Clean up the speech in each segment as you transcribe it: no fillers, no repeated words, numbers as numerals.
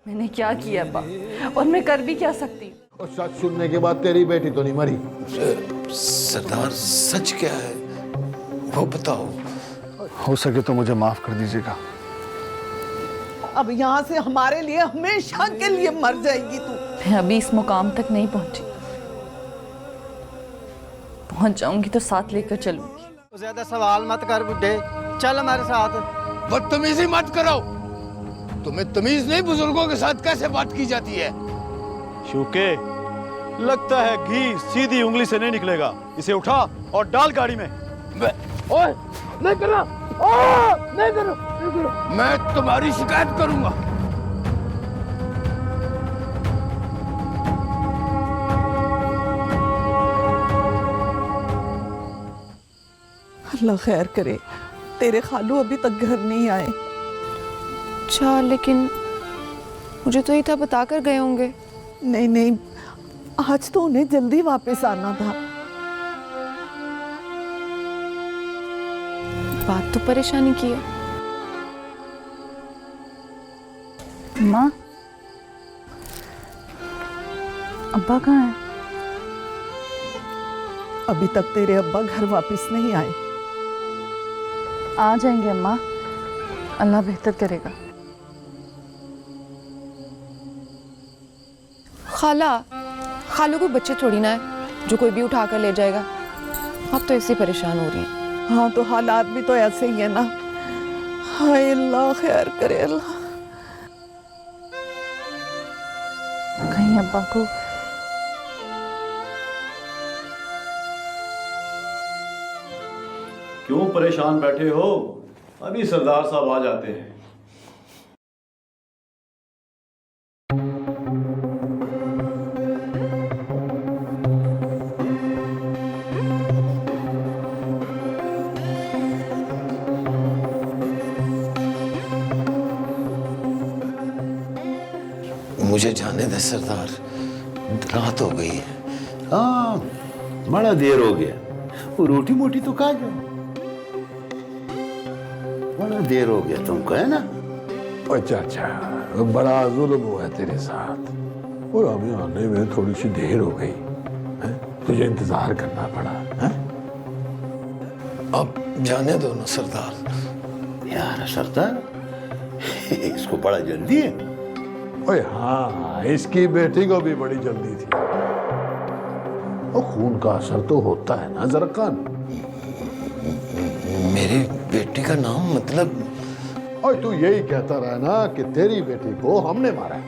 मैंने क्या किया अब्बा, और मैं कर भी क्या सकती हूँ? और सच सुनने के बाद तेरी बेटी तो नहीं मरी। सरदार सच क्या है वो बताओ। हो सके तो मुझे माफ कर दीजिएगा। अब यहाँ से हमारे लिए हमेशा के लिए मर जाएगी तू। मैं अभी इस मुकाम तक नहीं पहुंची, पहुंच जाऊंगी तो साथ लेकर चलूंगी। ज्यादा सवाल मत कर बुड्ढे, चल हमारे साथ। बदतमीजी मत करो। तुम्हें तमीज नहीं बुजुर्गों के साथ कैसे बात की जाती है। शूके, लगता है घी सीधी उंगली से नहीं निकलेगा। इसे उठा और डाल गाड़ी में। ओए, नहीं करना। नहीं करो, नहीं करो। मैं तुम्हारी शिकायत करूंगा। अल्लाह खैर करे, तेरे खालू अभी तक घर नहीं आए। अच्छा, लेकिन मुझे तो ये था बता कर गए होंगे। नहीं नहीं, आज तो उन्हें जल्दी वापस आना था। बात तो परेशानी की है। माँ, अब्बा कहाँ हैं? अभी तक तेरे अब्बा घर वापस नहीं आए। आ जाएंगे अम्मा, अल्लाह बेहतर करेगा। खालू को बच्चे थोड़ी ना है जो कोई भी उठा कर ले जाएगा। अब तो ऐसे परेशान हो रही हैं। हाँ, तो हालात भी तो ऐसे ही है ना। हाय अल्लाह खैर करे अल्लाह। कहीं अब्बा को क्यों परेशान बैठे हो? अभी सरदार साहब आ जाते हैं। मुझे जाने दे सरदार, रात हो गई है। हाँ, बड़ा देर हो गया। वो रोटी मोटी तो खा जाओ। बड़ा देर हो गया तुमको, है ना? चाचा, बड़ा जुल्म हुआ है तेरे साथ। और हमें आने में थोड़ी सी देर हो गई है? तुझे इंतजार करना पड़ा है? अब जाने दो ना सरदार। यार सरदार, इसको बड़ा जल्दी है। ओए हाँ, इसकी बेटी को भी बड़ी जल्दी थी। और खून का असर तो होता है ना जरकान। मेरी बेटी का नाम मतलब? और तू यही कहता रहा ना कि तेरी बेटी को हमने मारा है।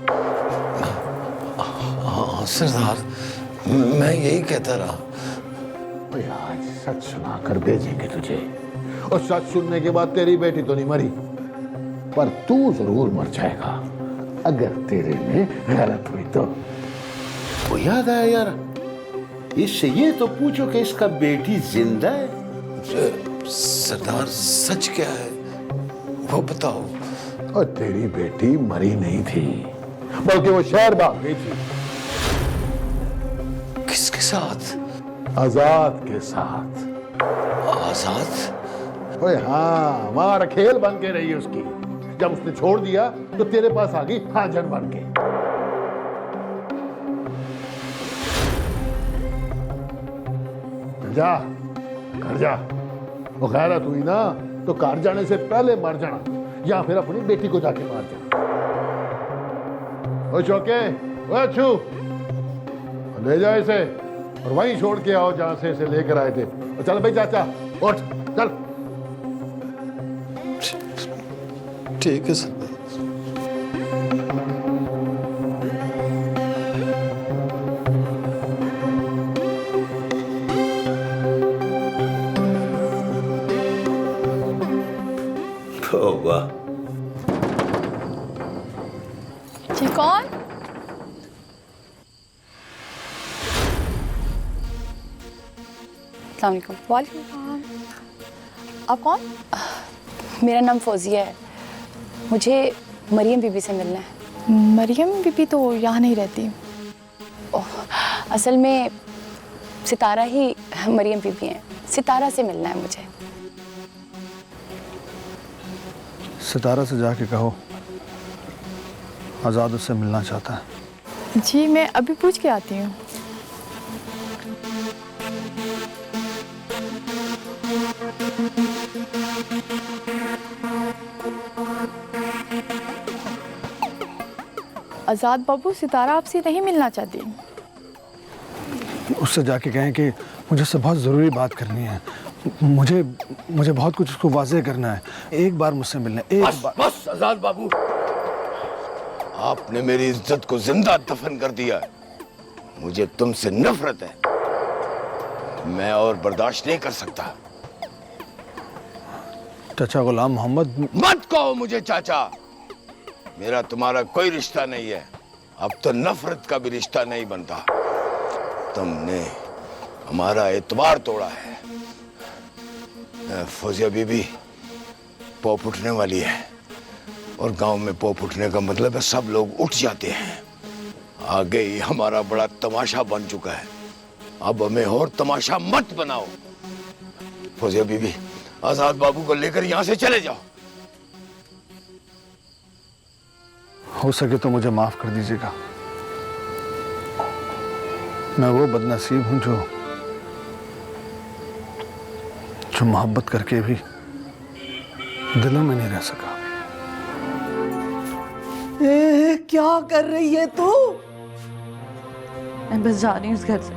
हाँ सरदार, मैं यही कहता रहा। ओए आज सच सुना कर भेजेंगे तुझे। और सच सुनने के बाद तेरी बेटी तो नहीं मरी, पर तू जरूर मर जाएगा अगर तेरे में गलत हुई तो। वो याद आया यार, इससे ये तो पूछो कि इसका बेटी जिंदा है। सरदार सच क्या है वो बताओ। और तेरी बेटी मरी नहीं थी, बल्कि वो शहर भाग गई थी। किसके साथ? आजाद के साथ। आजाद? ओए हाँ, हमारा खेल बन के रही उसकी। जब उसने छोड़ दिया तो तेरे पास आ गई हाजर बन के। जा, घर जा। वो गैरत हुई ना तो कार जाने से पहले मर जाना, या फिर अपनी बेटी को जाके मार जाना। ओ चौके, ओ अच्छू, ले जाओ इसे और वहीं छोड़ के आओ जहां से इसे लेकर आए थे। और चल भाई चाचा, उठ चल। ठीक है सरदार। वाह, ये कौन? अस्सलाम वालेकुम। वालेकुम सलाम। आप कौन? मेरा नाम फौजिया है। मुझे मरियम बीबी से मिलना है। मरियम बीबी तो यहाँ नहीं रहती। ओह, असल में सितारा ही मरियम बीबी हैं। सितारा से मिलना है मुझे। सितारा से जाके कहो आज़ाद उससे मिलना चाहता है। जी मैं अभी पूछ के आती हूँ। आज़ाद बाबू, सितारा आपसे नहीं मिलना चाहती। उससे जाके कहें कि मुझे उससे बहुत ज़रूरी बात करनी है। मुझे बहुत कुछ उसको वाज़ेह करना है। एक बार मुझसे मिलना, एक बार। बस आजाद बाबू, आपने मेरी इज्जत को जिंदा दफन कर दिया है। मुझे तुमसे नफरत है, मैं और बर्दाश्त नहीं कर सकता। चाचा गुलाम मोहम्मद। मत कहो मुझे चाचा, मेरा तुम्हारा कोई रिश्ता नहीं है। अब तो नफरत का भी रिश्ता नहीं बनता। तुमने हमारा एतबार तोड़ा है। फौजिया बीबी पॉप उठने वाली है, और गांव में पॉप उठने का मतलब है सब लोग उठ जाते हैं। आगे ही हमारा बड़ा तमाशा बन चुका है, अब हमें और तमाशा मत बनाओ। फौजिया बीबी, आजाद बाबू को लेकर यहां से चले जाओ। हो सके तो मुझे माफ कर दीजिएगा। मैं वो बदनसीब हूं जो मोहब्बत करके भी दिलों में नहीं रह सका। क्या कर रही है तू? मैं बस जा रही हूँ इस घर से।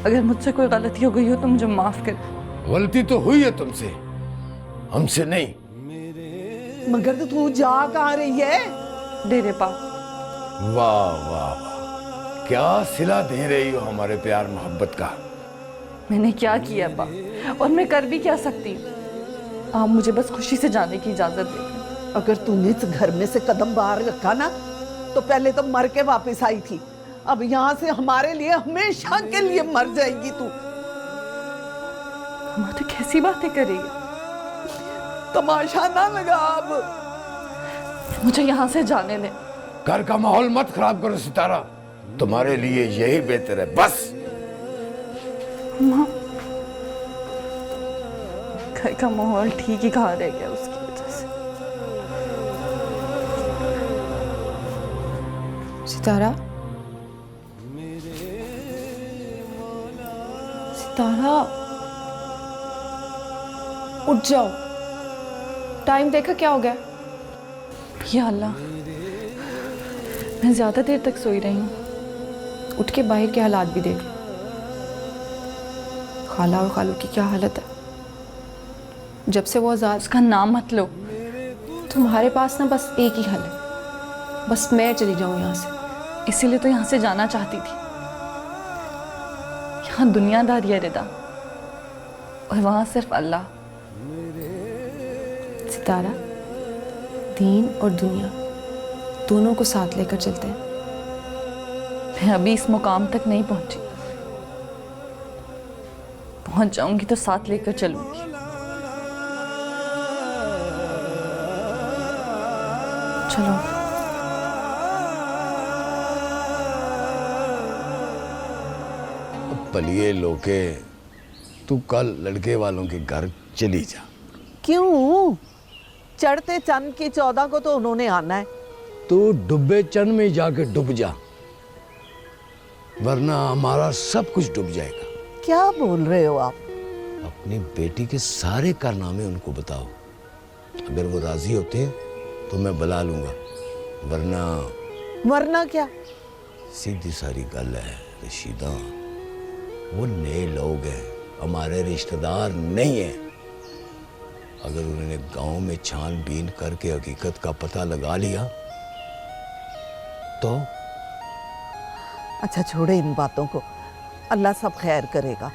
अगर मुझसे कोई गलती हो गई हो तो मुझे माफ कर। गलती तो हुई है तुमसे, हमसे नहीं। मगर तू जा कहाँ रही है? डेरे पा। वाह वाह वाह, क्या सिला दे रही हो हमारे प्यार मोहब्बत का। मैंने क्या किया अब्बा, और मैं कर भी क्या सकती हूँ? आप मुझे बस खुशी से जाने की इजाजत दें। अगर तूने इस घर में से कदम बाहर रखा ना, तो पहले तो मर के वापस आई थी, अब यहाँ से हमारे लिए हमेशा के लिए मर जाएगी तू। हम तो कैसी बातें कर रही है? तमाशा ना लगा अब। मुझे यहाँ से जाने दें। घर का माहौल मत खराब करो सितारा, तुम्हारे लिए यही बेहतर है। बस माँ, घर का माहौल ठीक ही कहाँ रह गया उसकी वजह से। सितारा, सितारा, उठ जाओ। टाइम देखा क्या हो गया? या अल्लाह, मैं ज्यादा देर तक सोई रही हूँ। उठ के बाहर के हालात भी देख लो। खाला और खालू की क्या हालत है। जब से वो आजाद, उसका नाम मत लो। तुम्हारे पास ना बस एक ही हल है, बस मैं चली जाऊं यहाँ से। इसीलिए तो यहाँ से जाना चाहती थी। यहाँ दुनियादारी है रिदा, और वहाँ सिर्फ अल्लाह। सितारा, दीन और दुनिया दोनों को साथ लेकर चलते हैं। मैं अभी इस मुकाम तक नहीं पहुंची, पहुंच जाऊंगी तो साथ लेकर चलूंगी। चलो। पलिए लोके, तू कल लड़के वालों के घर चली जा। क्यों? चढ़ते चंद की 14 को तो उन्होंने आना है। तू डूबे चंद में जाके डूब जा, वरना हमारा सब कुछ डूब जाएगा। क्या बोल रहे हो आप? अपनी बेटी के सारे कारनामे उनको बताओ। अगर वो राजी होते हैं तो मैं बुला लूंगा, वरना क्या? सीधी सारी गल है रशीदा, वो नए लोग हैं, हमारे रिश्तेदार नहीं हैं। अगर उन्होंने गांव में छानबीन करके हकीकत का पता लगा लिया तो? अच्छा छोड़े इन बातों को, अल्लाह सब खैर करेगा।